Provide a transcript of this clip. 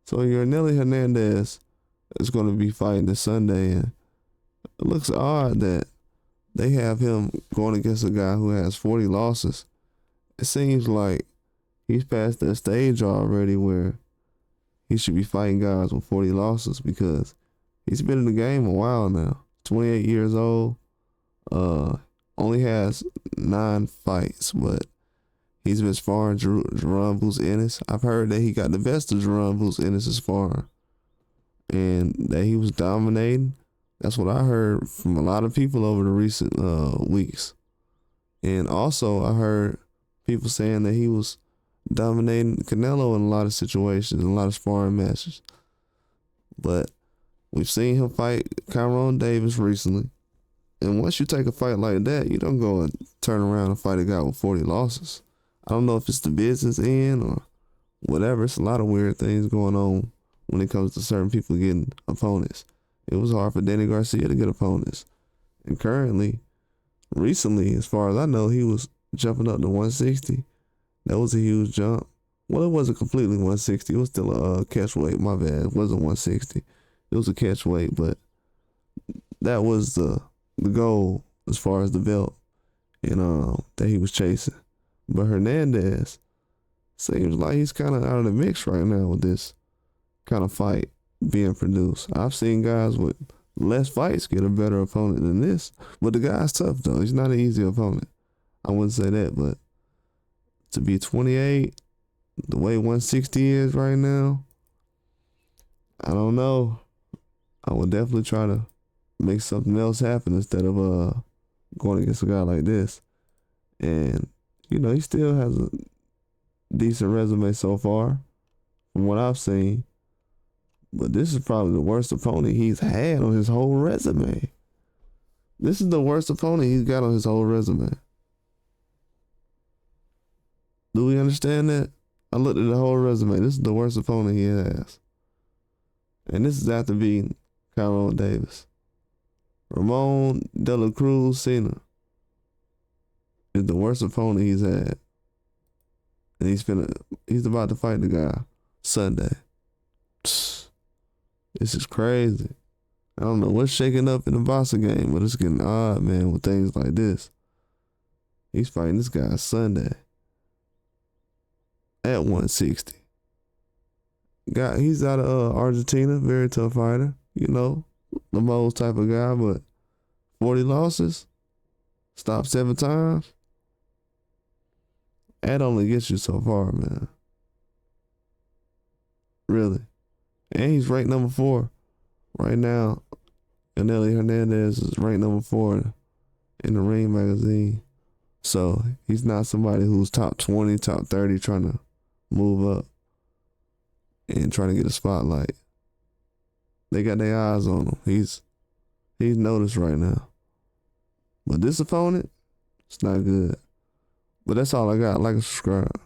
So Yoenli Hernandez is going to be fighting this Sunday, and it looks odd that they have him going against a guy who has 40 losses. It seems like he's past that stage already where he should be fighting guys with 40 losses because he's been in the game a while now. 28 years old. Only has 9 fights, but he's been sparring Jerron Boots Ennis. I've heard that he got the best of Jerron Boots Ennis' sparring and that he was dominating. That's what I heard from a lot of people over the recent weeks. And also I heard people saying that he was dominating Canelo in a lot of situations, in a lot of sparring matches. But we've seen him fight Kyron Davis recently. And once you take a fight like that, you don't go and turn around and fight a guy with 40 losses. I don't know if it's the business end or whatever. It's a lot of weird things going on when it comes to certain people getting opponents. It was hard for Danny Garcia to get opponents. And recently, as far as I know, he was jumping up to 160. That was a huge jump. Well, it wasn't completely 160. It was still a catch weight. My bad. It wasn't 160. It was a catch weight, but that was the goal as far as the belt and that he was chasing. But Hernandez seems like he's kind of out of the mix right now with this kind of fight being produced. I've seen guys with less fights get a better opponent than this, but the guy's tough though. He's not an easy opponent. I wouldn't say that, but to be 28, the way 160 is right now, I don't know. I would definitely try to make something else happen instead of going against a guy like this. And, you know, he still has a decent resume so far from what I've seen. But this is probably the worst opponent he's had on his whole resume. This is the worst opponent he's got on his whole resume. Do we understand that? I looked at the whole resume. This is the worst opponent he has. And this is after beating Kyron Davis. Ramon De La Cruz Sr. is the worst opponent he's had. And he's about to fight the guy Sunday. This is crazy. I don't know what's shaking up in the boxing game, but it's getting odd, man, with things like this. He's fighting this guy Sunday at 160. He's out of Argentina, very tough fighter. You know, Lamo's type of guy, but 40 losses, stopped 7 times. That only gets you so far, man. Really. And he's ranked number 4 right now. Yoenli Hernandez is ranked number 4 in the Ring magazine. So he's not somebody who's top 20, top 30 trying to move up and trying to get a spotlight. They got their eyes on him. He's noticed right now. But this opponent, it's not good. But that's all I got. Like and subscribe.